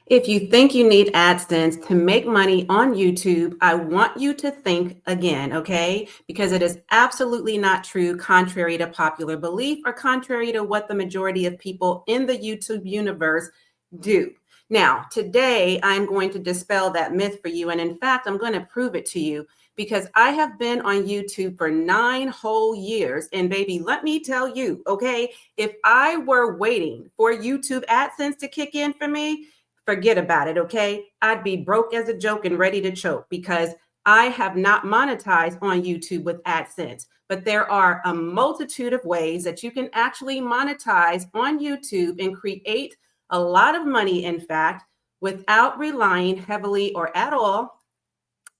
If you think you need AdSense to make money on YouTube, I want you to think again, okay? Because it is absolutely not true, contrary to popular belief or contrary to what the majority of people in the YouTube universe do. Now, today I'm going to dispel that myth for you. And in fact, I'm going to prove it to you because I have been on YouTube for 9 whole years. And baby, let me tell you, okay, if I were waiting for YouTube AdSense to kick in for me, forget about it, okay? I'd be broke as a joke and ready to choke because I have not monetized on YouTube with AdSense. But there are a multitude of ways that you can actually monetize on YouTube and create a lot of money, in fact, without relying heavily or at all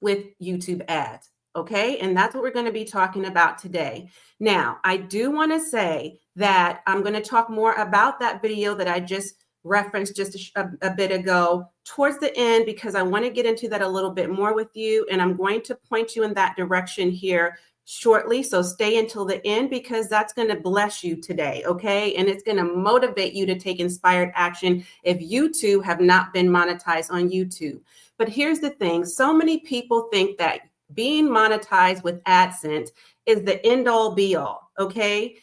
with YouTube ads. Okay, and that's what we're going to be talking about today. Now, I do want to say that I'm going to talk more about that video that I just referenced just a bit ago towards the end because I want to get into that a little bit more with you, and I'm going to point you in that direction here shortly. So stay until the end because that's going to bless you today, okay? And it's going to motivate you to take inspired action if you too have not been monetized on YouTube. But here's the thing, so many people think that being monetized with AdSense is the end all be all, okay?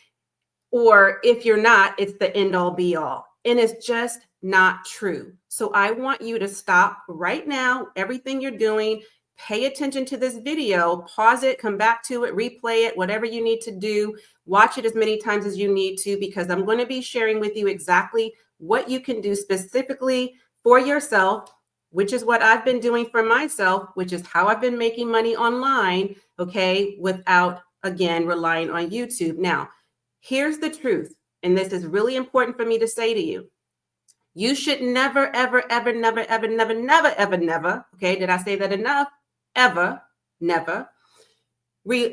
Or if you're not, it's the end all be all. And it's just not true. So I want you to stop right now, everything you're doing, pay attention to this video, pause it, come back to it, replay it, whatever you need to do, watch it as many times as you need to, because I'm going to be sharing with you exactly what you can do specifically for yourself, which is what I've been doing for myself, which is how I've been making money online, okay, without, again, relying on YouTube. Now, here's the truth, and this is really important for me to say to you. You should never, ever, ever, never, ever, never, never, ever, never, okay, did I say that enough? Ever, never,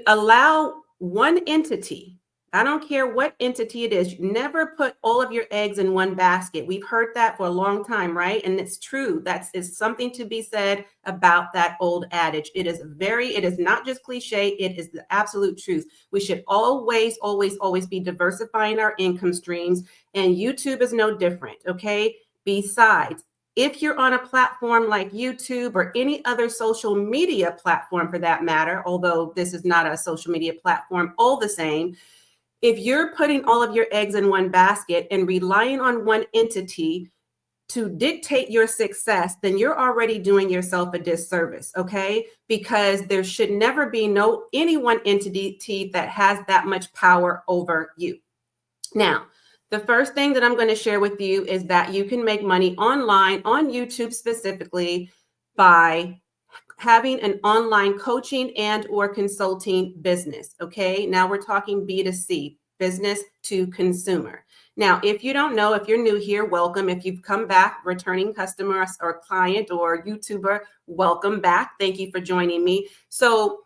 allow one entity, I don't care what entity it is, never put all of your eggs in one basket. We've heard that for a long time, right? And it's true. That is something to be said about that old adage. It is not just cliche, it is the absolute truth. We should always, always, always be diversifying our income streams, and YouTube is no different, okay? Besides, if you're on a platform like YouTube or any other social media platform for that matter, although this is not a social media platform, all the same, if you're putting all of your eggs in one basket and relying on one entity to dictate your success, then you're already doing yourself a disservice, okay? Because there should never be any one entity that has that much power over you. Now, the first thing that I'm going to share with you is that you can make money online on YouTube specifically by having an online coaching and or consulting business, okay? Now we're talking B2C, business to consumer. Now, if you don't know, if you're new here, welcome. If you've come back, returning customer or client or YouTuber, welcome back. Thank you for joining me. So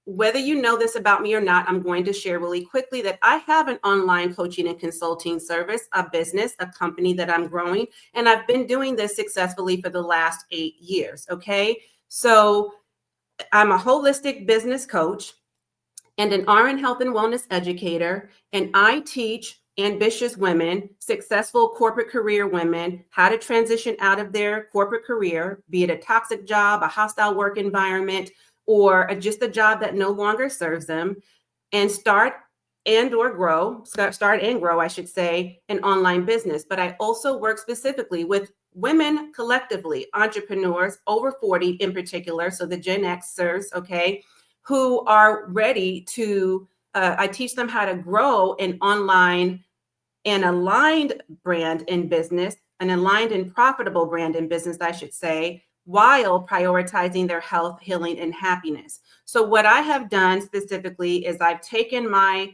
whether you know this about me or not, I'm going to share really quickly that I have an online coaching and consulting service, a business, a company that I'm growing, and I've been doing this successfully for the last 8 years, okay? So I'm a holistic business coach and an RN health and wellness educator, and I teach ambitious women, successful corporate career women, how to transition out of their corporate career, be it a toxic job, a hostile work environment, or just a job that no longer serves them, and start and grow, I should say, an online business. But I also work specifically with women collectively, entrepreneurs over 40 in particular, so the Gen Xers, okay, who are ready to, I teach them how to grow an online and aligned brand in business, an aligned and profitable brand in business, I should say, while prioritizing their health, healing, and happiness. So what I have done specifically is I've taken my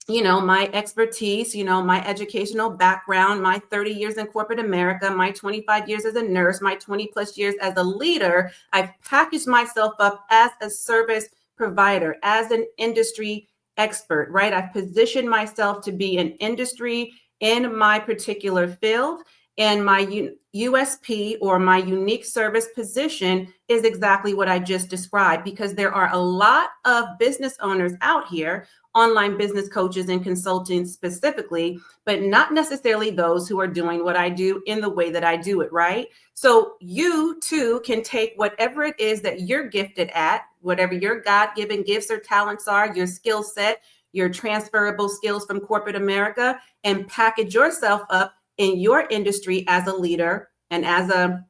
expertise, my educational background, my 30 years in corporate America, my 25 years as a nurse, my 20 plus years as a leader. I've packaged myself up as a service provider, as an industry expert, right? I've positioned myself to be an industry in my particular field. And my USP, or my unique service position, is exactly what I just described, because there are a lot of business owners out here, online business coaches and consultants specifically, but not necessarily those who are doing what I do in the way that I do it, right? So you too can take whatever it is that you're gifted at, whatever your God-given gifts or talents are, your skill set, your transferable skills from corporate America, and package yourself up in your industry as a leader and as a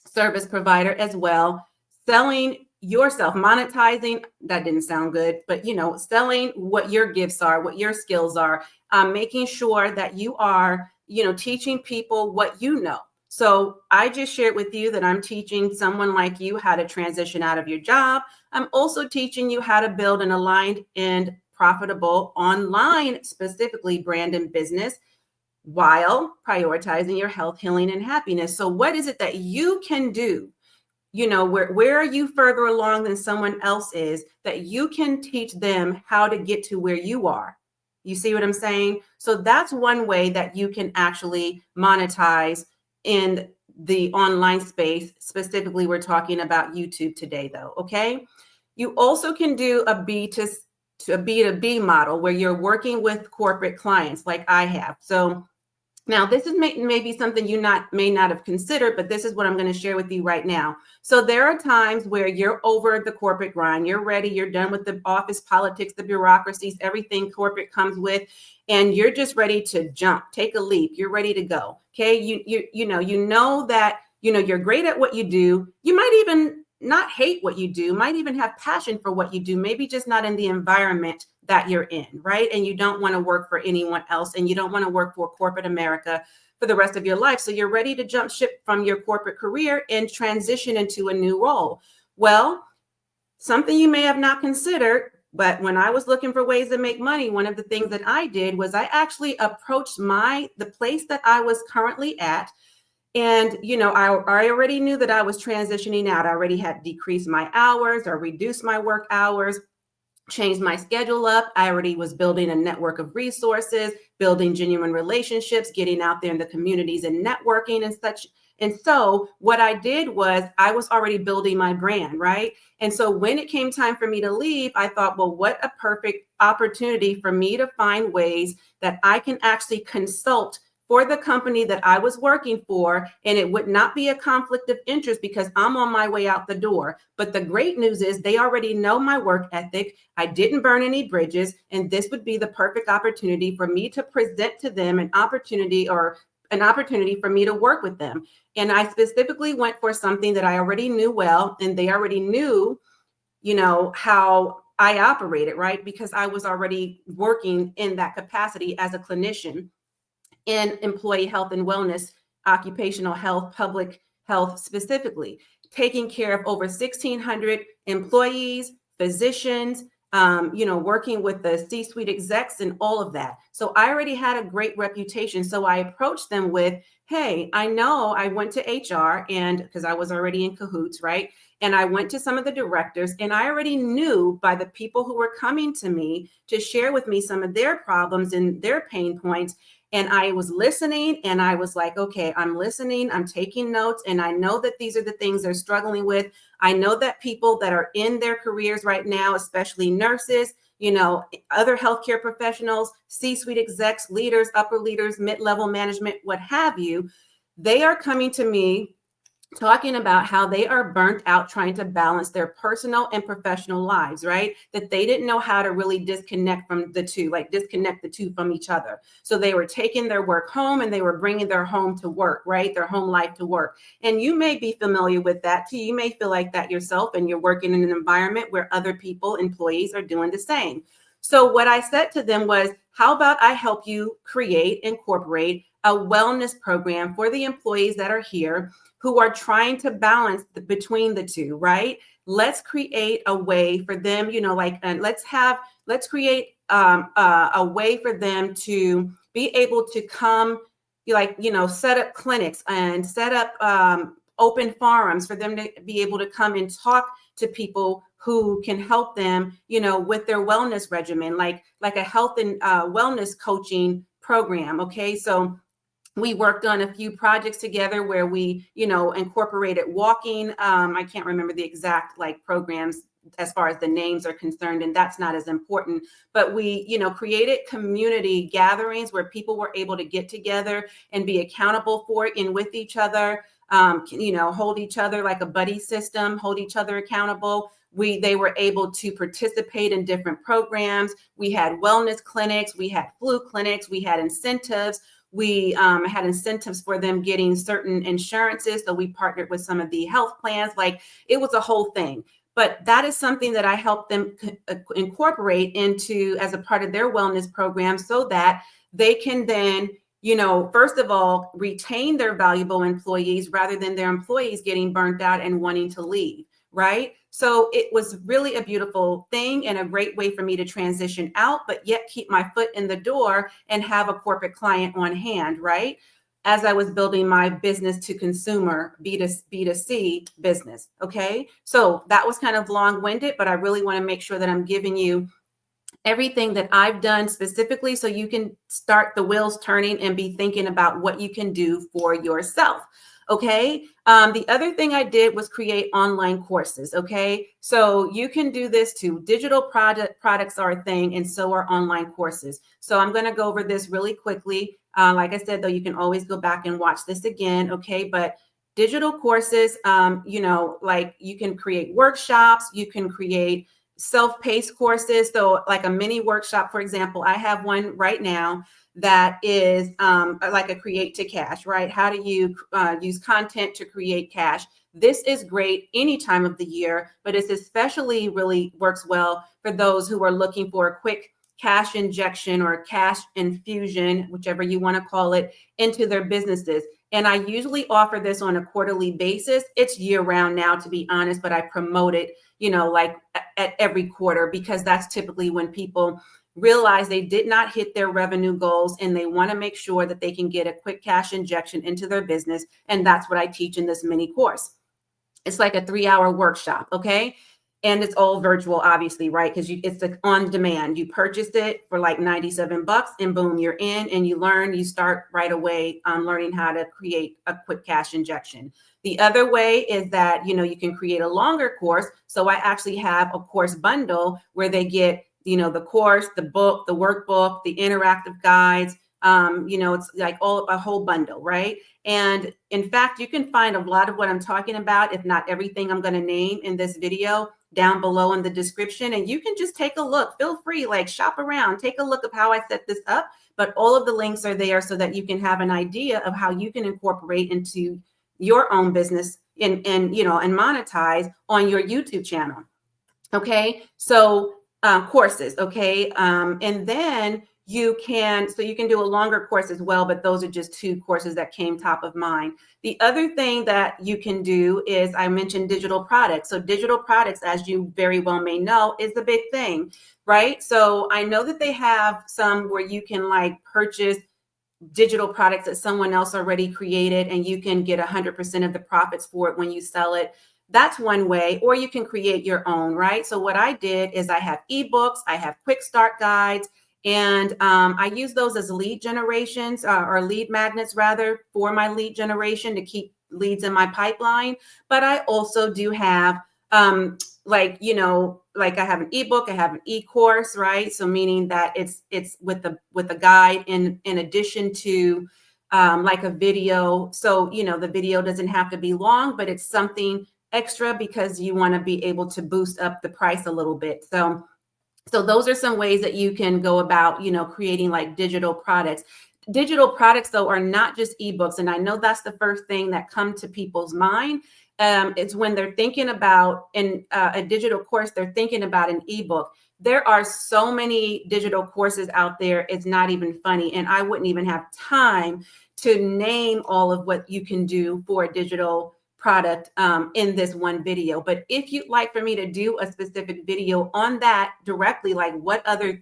service provider as well, selling yourself, monetizing, that didn't sound good, but selling what your gifts are, what your skills are, making sure that you are, teaching people what you know. So I just shared with you that I'm teaching someone like you how to transition out of your job. I'm also teaching you how to build an aligned and profitable online, specifically brand and business, while prioritizing your health, healing, and happiness. So what is it that you can do? Where are you further along than someone else is, that you can teach them how to get to where you are? You see what I'm saying? So that's one way that you can actually monetize in the online space. Specifically, we're talking about YouTube today, though. Okay. You also can do a B2B model, where you're working with corporate clients like I have. So now, this is maybe something you may not have considered, but this is what I'm going to share with you right now. So there are times where you're over the corporate grind, you're ready, you're done with the office politics, the bureaucracies, everything corporate comes with, and you're just ready to jump, take a leap. You're ready to go. Okay, you know that you're great at what you do. You might even not hate what you do, might even have passion for what you do, maybe just not in the environment that you're in, right? And you don't want to work for anyone else, and you don't want to work for corporate America for the rest of your life. So you're ready to jump ship from your corporate career and transition into a new role. Well, something you may have not considered, but when I was looking for ways to make money, one of the things that I did was I actually approached the place that I was currently at. And, I already knew that I was transitioning out. I already had decreased my hours or reduced my work hours, changed my schedule up. I already was building a network of resources, building genuine relationships, getting out there in the communities and networking and such. And so what I did was I was already building my brand, right? And so when it came time for me to leave, I thought, well, what a perfect opportunity for me to find ways that I can actually consult for the company that I was working for, and it would not be a conflict of interest because I'm on my way out the door. But the great news is they already know my work ethic. I didn't burn any bridges, and this would be the perfect opportunity for me to present to them an opportunity for me to work with them. And I specifically went for something that I already knew well, and they already knew, how I operated, right? Because I was already working in that capacity as a clinician in employee health and wellness, occupational health, public health specifically, taking care of over 1,600 employees, physicians, working with the C-suite execs and all of that. So I already had a great reputation. So I approached them with, hey, I know I went to HR, and because I was already in cahoots, right? And I went to some of the directors, and I already knew by the people who were coming to me to share with me some of their problems and their pain points. And I was listening, and I was like, okay, I'm listening, I'm taking notes, and I know that these are the things they're struggling with. I know that people that are in their careers right now, especially nurses, other healthcare professionals, C-suite execs, leaders, upper leaders, mid-level management, what have you, they are coming to me talking about how they are burnt out trying to balance their personal and professional lives, right? That they didn't know how to really disconnect the two from each other. So they were taking their work home, and they were bringing their home to work, right? Their home life to work. And you may be familiar with that too. You may feel like that yourself, and you're working in an environment where other people, employees, are doing the same. So what I said to them was, how about I help you incorporate a wellness program for the employees that are here who are trying to balance between the two, right? Let's create a way for them, let's create a way for them to be able to come, set up clinics and set up open forums for them to be able to come and talk to people who can help them, with their wellness regimen, like a health and wellness coaching program. Okay, so We worked on a few projects together where we, incorporated walking. I can't remember the exact like programs as far as the names are concerned, and that's not as important. But we, created community gatherings where people were able to get together and be accountable for it and with each other. Hold each other like a buddy system, hold each other accountable. They were able to participate in different programs. We had wellness clinics, we had flu clinics, we had incentives. We had incentives for them getting certain insurances. So we partnered with some of the health plans. Like, it was a whole thing. But that is something that I help them incorporate into as a part of their wellness program, so that they can then, first of all, retain their valuable employees rather than their employees getting burnt out and wanting to leave. Right. So it was really a beautiful thing and a great way for me to transition out, but yet keep my foot in the door and have a corporate client on hand. Right. As I was building my business to consumer B2C business. Okay. So that was kind of long winded, but I really want to make sure that I'm giving you everything that I've done specifically so you can start the wheels turning and be thinking about what you can do for yourself. Okay. The other thing I did was create online courses. Okay. So you can do this too. Digital products are a thing, and so are online courses. So I'm going to go over this really quickly. Like I said, though, you can always go back and watch this again. Okay. But digital courses, like you can create workshops, you can create self-paced courses. So like a mini workshop, for example, I have one right now that is like a create to cash, right? How do you use content to create cash? This is great any time of the year, but it's especially really works well for those who are looking for a quick cash injection or cash infusion, whichever you want to call it, into their businesses. And I usually offer this on a quarterly basis. It's year round now, to be honest, but I promote it, like at every quarter, because that's typically when people realize they did not hit their revenue goals and they want to make sure that they can get a quick cash injection into their business. And that's what I teach in this mini course. It's like a 3-hour workshop. Okay. And it's all virtual, obviously, right? Because it's on demand. You purchased it for like $97 and boom, you're in and you start right away learning how to create a quick cash injection. The other way is that, you can create a longer course. So I actually have a course bundle where they get, the course, the book, the workbook, the interactive guides. It's like a whole bundle, right? And in fact, you can find a lot of what I'm talking about, if not everything I'm going to name in this video, down below in the description. And you can just take a look. Feel free, like shop around, take a look of how I set this up. But all of the links are there so that you can have an idea of how you can incorporate into your own business and monetize on your YouTube channel. Okay, so courses. Okay, and then you can do a longer course as well, but those are just 2 courses that came top of mind. The other thing that you can do is, I mentioned digital products. So digital products, as you very well may know, is a big thing, right? So I know that they have some where you can like purchase digital products that someone else already created and you can get 100% of the profits for it when you sell it. That's one way, or you can create your own, right? So what I did is I have ebooks, I have quick start guides, and I use those as lead generations or lead magnets rather for my lead generation to keep leads in my pipeline. But I also do have like I have an ebook, I have an e-course, right? So meaning that it's with a guide in addition to like a video. So, the video doesn't have to be long, but it's something extra because you want to be able to boost up the price a little bit. So those are some ways that you can go about, creating like digital products. Digital products, though, are not just ebooks. And I know that's the first thing that comes to people's mind. It's when they're thinking about a digital course, they're thinking about an ebook. There are so many digital courses out there. It's not even funny. And I wouldn't even have time to name all of what you can do for a digital product in this one video. But if you'd like for me to do a specific video on that directly, like what other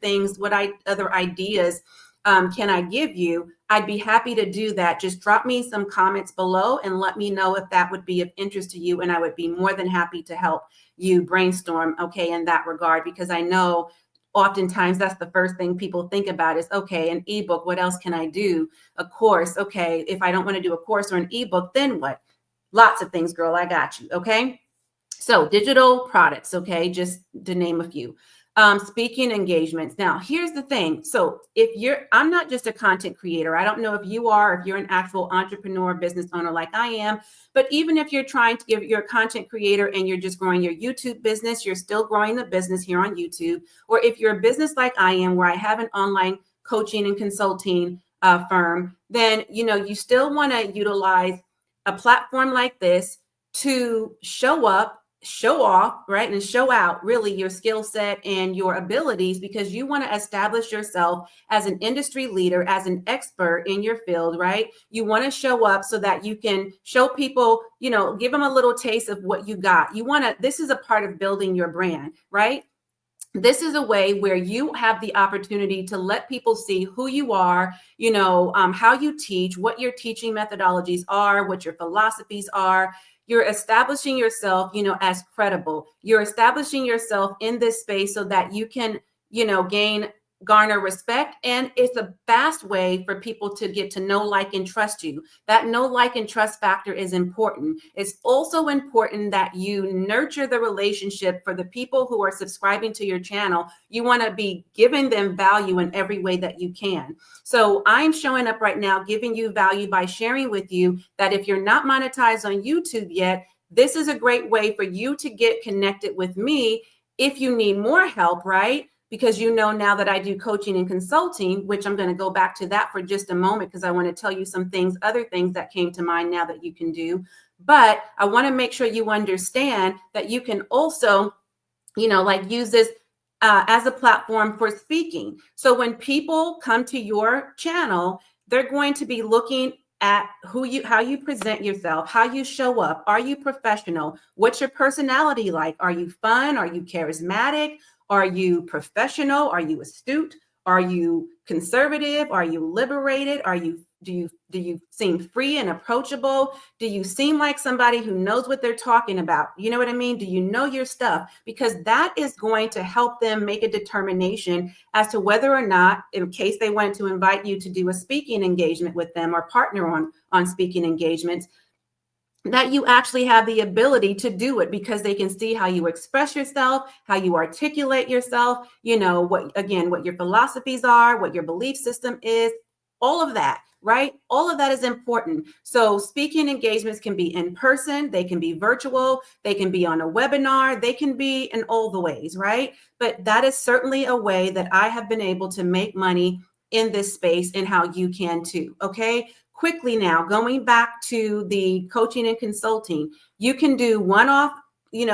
ideas can I give you, I'd be happy to do that. Just drop me some comments below and let me know if that would be of interest to you. And I would be more than happy to help you brainstorm, okay, in that regard, because I know oftentimes that's the first thing people think about is, okay, an ebook, what else can I do? A course, okay, if I don't want to do a course or an ebook, then what? Lots of things, girl, I got you, okay? So digital products, okay, just to name a few. Speaking engagements. Now, here's the thing. So I'm not just a content creator. I don't know if you are, if you're an actual entrepreneur, business owner like I am, but even if you're you're a content creator and you're just growing your YouTube business, you're still growing the business here on YouTube. Or if you're a business like I am, where I have an online coaching and consulting firm, then, you still want to utilize a platform like this to show up, show off, right? And show out really your skill set and your abilities, because you want to establish yourself as an industry leader, as an expert in your field, right? You want to show up so that you can show people, give them a little taste of what you got. This is a part of building your brand, right? This is a way where you have the opportunity to let people see who you are, how you teach, what your teaching methodologies are, what your philosophies are. You're establishing yourself, as credible. You're establishing yourself in this space so that you can, garner respect. And it's a vast way for people to get to know, like, and trust you. That know, like, and trust factor is important. It's also important that you nurture the relationship for the people who are subscribing to your channel. You want to be giving them value in every way that you can. So I'm showing up right now, giving you value by sharing with you that if you're not monetized on YouTube yet, this is a great way for you to get connected with me if you need more help, right? Because now that I do coaching and consulting, which I'm going to go back to that for just a moment, because I want to tell you some things, other things that came to mind now that you can do. But I want to make sure you understand that you can also, use this as a platform for speaking. So when people come to your channel, they're going to be looking at how you present yourself, how you show up. Are you professional? What's your personality like? Are you fun? Are you charismatic? Are you professional? Are you astute? Are you conservative? Are you liberated? Do you seem free and approachable? Do you seem like somebody who knows what they're talking about? You know what I mean? Do you know your stuff? Because that is going to help them make a determination as to whether or not, in case they want to invite you to do a speaking engagement with them or partner on speaking engagements, that you actually have the ability to do it, because they can see how you express yourself, how you articulate yourself, what your philosophies are, what your belief system is, all of that, right? All of that is important. So speaking engagements can be in person, they can be virtual, they can be on a webinar, they can be in all the ways, right? But that is certainly a way that I have been able to make money in this space, and how you can too, okay? Quickly now, going back to the coaching and consulting, you can do one-off,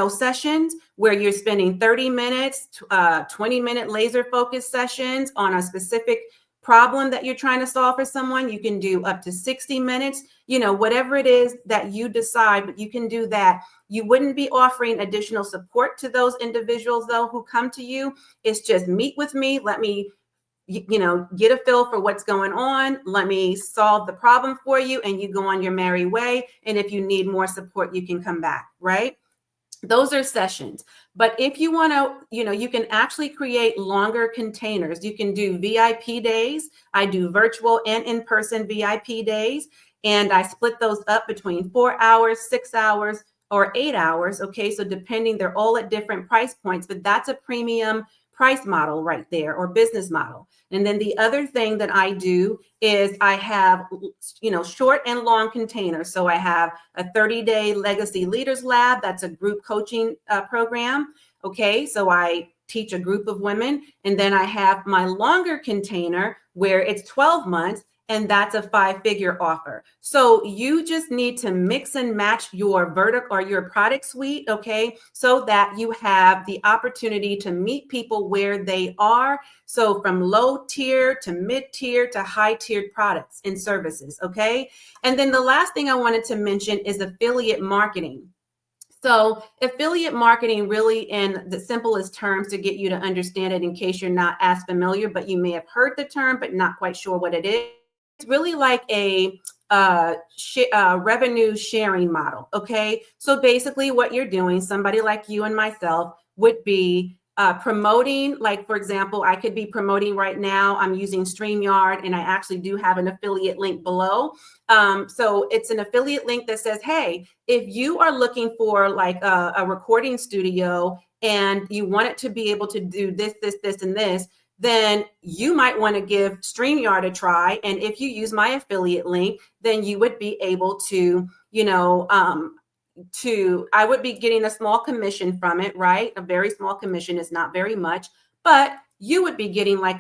sessions where you're spending 30 minutes, 20-minute laser focus sessions on a specific problem that you're trying to solve for someone. You can do up to 60 minutes, whatever it is that you decide, but you can do that. You wouldn't be offering additional support to those individuals, though, who come to you. It's just meet with me, let me get a feel for what's going on. Let me solve the problem for you, and you go on your merry way. And if you need more support, you can come back, right? Those are sessions. But if you want to, you can actually create longer containers. You can do VIP days. I do virtual and in-person VIP days, and I split those up between 4 hours, 6 hours, or 8 hours. Okay, so depending, they're all at different price points, but that's a premium price model right there, or business model. And then the other thing that I do is I have, short and long containers. So I have a 30-day Legacy Leaders Lab. That's a group coaching program. Okay, so I teach a group of women. And then I have my longer container where it's 12 months. And that's a 5-figure offer. So you just need to mix and match your vertical or your product suite, okay, so that you have the opportunity to meet people where they are. So from low tier to mid tier to high tiered products and services, okay? And then the last thing I wanted to mention is affiliate marketing. So affiliate marketing, really in the simplest terms to get you to understand it, in case you're not as familiar, but you may have heard the term, but not quite sure what it is. It's really like a revenue sharing model. Okay. So basically what you're doing, somebody like you and myself would be promoting, like for example, I could be promoting right now. I'm using StreamYard, and I actually do have an affiliate link below. So it's an affiliate link that says, hey, if you are looking for like a recording studio and you want it to be able to do this, this, this, and this, then you might want to give StreamYard a try. And if you use my affiliate link, then you would be able to, I would be getting a small commission from it, right? A very small commission is not very much, but you would be getting like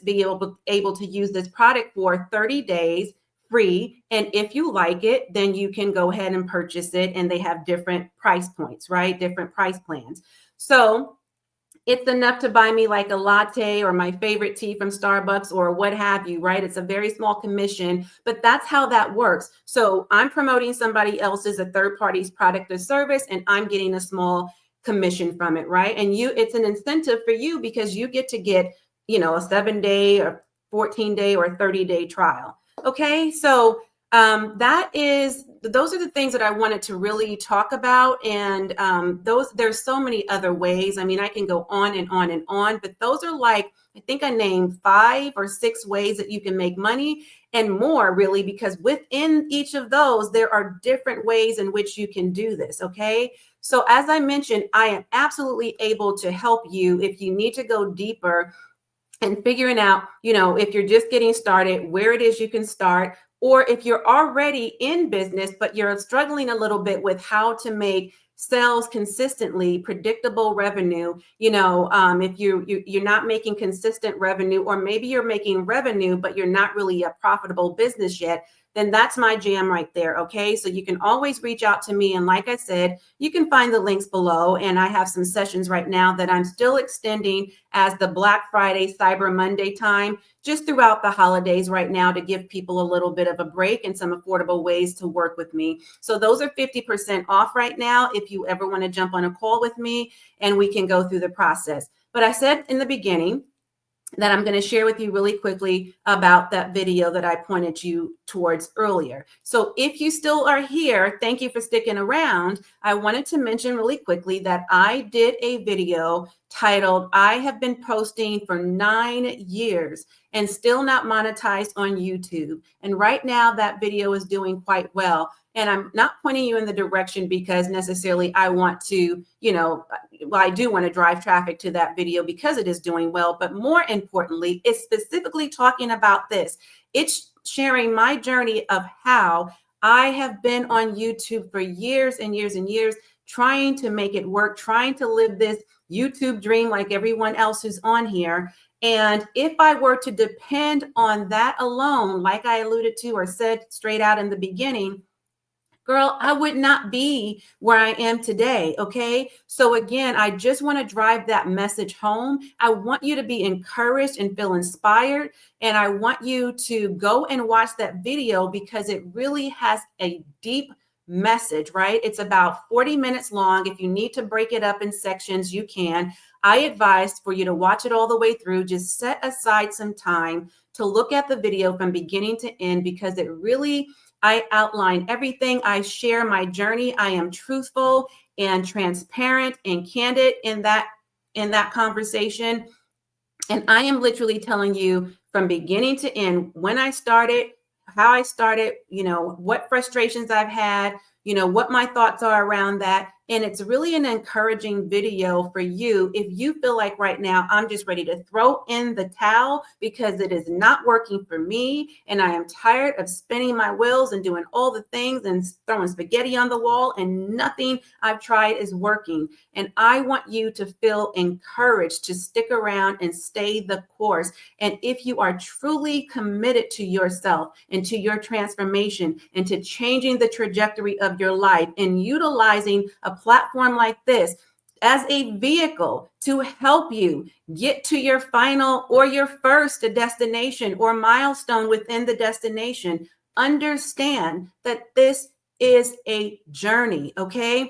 be able to use this product for 30 days free. And if you like it, then you can go ahead and purchase it. And they have different price points, right? Different price plans. So it's enough to buy me like a latte or my favorite tea from Starbucks or what have you, right? It's a very small commission, but that's how that works. So I'm promoting somebody else's, a third party's product or service, and I'm getting a small commission from it, right? And it's an incentive for you because you get to get, a 7-day or 14-day or 30-day trial. Okay, so those are the things that I wanted to really talk about. And there's so many other ways. I mean, I can go on and on and on, but those are like, I think I named 5 or 6 ways that you can make money, and more really, because within each of those, there are different ways in which you can do this. Okay. So as I mentioned, I am absolutely able to help you if you need to go deeper and figuring out, if you're just getting started, where it is you can start, or if you're already in business, but you're struggling a little bit with how to make sales consistently, predictable revenue, if you're not making consistent revenue, or maybe you're making revenue, but you're not really a profitable business yet, then that's my jam right there. Okay. So you can always reach out to me. And like I said, you can find the links below. And I have some sessions right now that I'm still extending as the Black Friday, Cyber Monday time, just throughout the holidays right now, to give people a little bit of a break and some affordable ways to work with me. So those are 50% off right now if you ever want to jump on a call with me and we can go through the process. But I said in the beginning that I'm going to share with you really quickly about that video that I pointed you towards earlier. So if you still are here, thank you for sticking around. I wanted to mention really quickly that I did a video titled, I have been posting for 9 years and still not monetized on YouTube. And right now that video is doing quite well. And I'm not pointing you in the direction because necessarily I want to, I do want to drive traffic to that video because it is doing well. But more importantly, it's specifically talking about this. It's sharing my journey of how I have been on YouTube for years and years and years, trying to make it work, trying to live this YouTube dream like everyone else who's on here. And if I were to depend on that alone, like I alluded to or said straight out in the beginning, girl, I would not be where I am today. Okay. So again, I just want to drive that message home. I want you to be encouraged and feel inspired. And I want you to go and watch that video because it really has a deep message, right? It's about 40 minutes long. If you need to break it up in sections, you can. I advise for you to watch it all the way through. Just set aside some time to look at the video from beginning to end because it really, I outline everything. I share my journey. I am truthful and transparent and candid in that conversation. And I am literally telling you from beginning to end, when I started, how I started, what frustrations I've had, what my thoughts are around that. And it's really an encouraging video for you if you feel like right now I'm just ready to throw in the towel because it is not working for me. And I am tired of spinning my wheels and doing all the things and throwing spaghetti on the wall and nothing I've tried is working. And I want you to feel encouraged to stick around and stay the course. And if you are truly committed to yourself and to your transformation and to changing the trajectory of your life and utilizing a platform like this as a vehicle to help you get to your final or your first destination or milestone within the destination, understand that this is a journey, okay?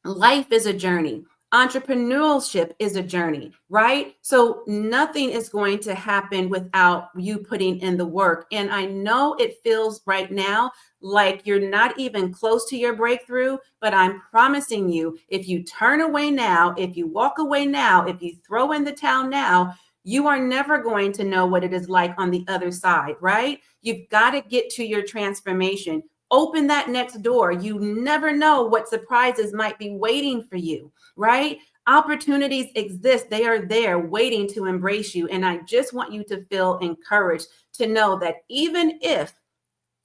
Life is a journey. Entrepreneurship is a journey, right? So nothing is going to happen without you putting in the work. And I know it feels right now like you're not even close to your breakthrough. But I'm promising you, if you turn away now, if you walk away now, if you throw in the towel now, you are never going to know what it is like on the other side, right? You've got to get to your transformation. Open that next door. You never know what surprises might be waiting for you, right? Opportunities exist. They are there waiting to embrace you. And I just want you to feel encouraged to know that even if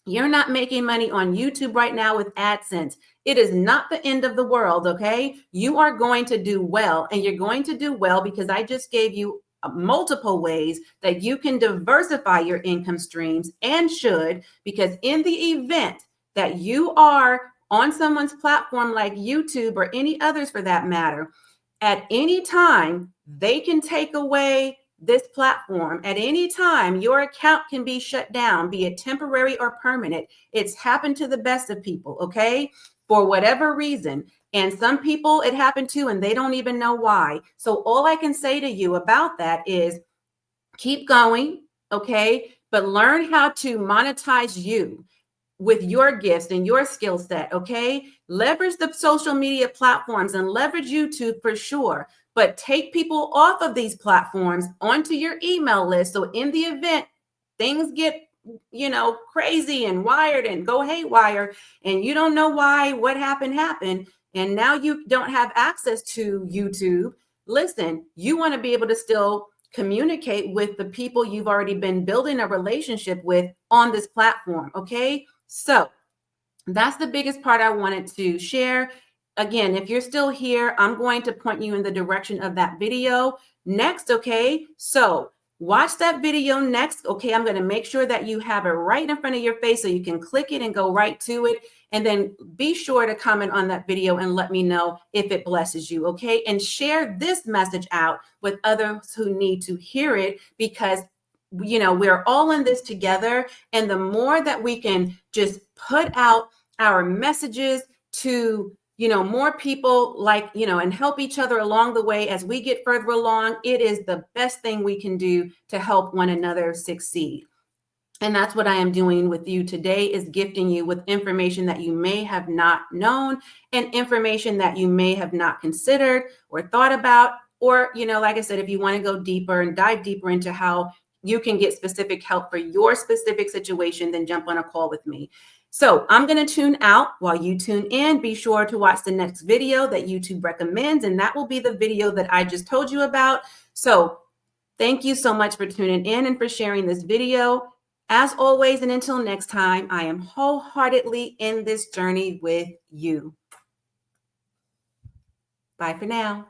you're not making money on YouTube right now with AdSense, it is not the end of the world, okay? You are going to do well, and you're going to do well because I just gave you multiple ways that you can diversify your income streams and should, because in the event that you are on someone's platform like YouTube or any others for that matter, at any time, they can take away this platform. At any time, your account can be shut down, be it temporary or permanent. It's happened to the best of people, okay? For whatever reason. And some people it happened to, and they don't even know why. So all I can say to you about that is keep going, okay? But learn how to monetize you with your gifts and your skill set, okay? Leverage the social media platforms and leverage YouTube for sure, but take people off of these platforms onto your email list. So in the event things get, crazy and wired and go haywire, and you don't know why, what happened, and now you don't have access to YouTube, listen, you want to be able to still communicate with the people you've already been building a relationship with on this platform, okay? So that's the biggest part I wanted to share. Again, if you're still here, I'm going to point you in the direction of that video next, okay? So watch that video next, okay? I'm going to make sure that you have it right in front of your face so you can click it and go right to it. And then be sure to comment on that video and let me know if it blesses you, okay? And share this message out with others who need to hear it, because we're all in this together. And the more that we can just put out our messages to, more people, like, and help each other along the way as we get further along, it is the best thing we can do to help one another succeed. And that's what I am doing with you today, is gifting you with information that you may have not known and information that you may have not considered or thought about. Or, like I said, if you want to go deeper and dive deeper into how you can get specific help for your specific situation, then jump on a call with me. So I'm going to tune out while you tune in. Be sure to watch the next video that YouTube recommends, and that will be the video that I just told you about. So thank you so much for tuning in and for sharing this video. As always, and until next time, I am wholeheartedly in this journey with you. Bye for now.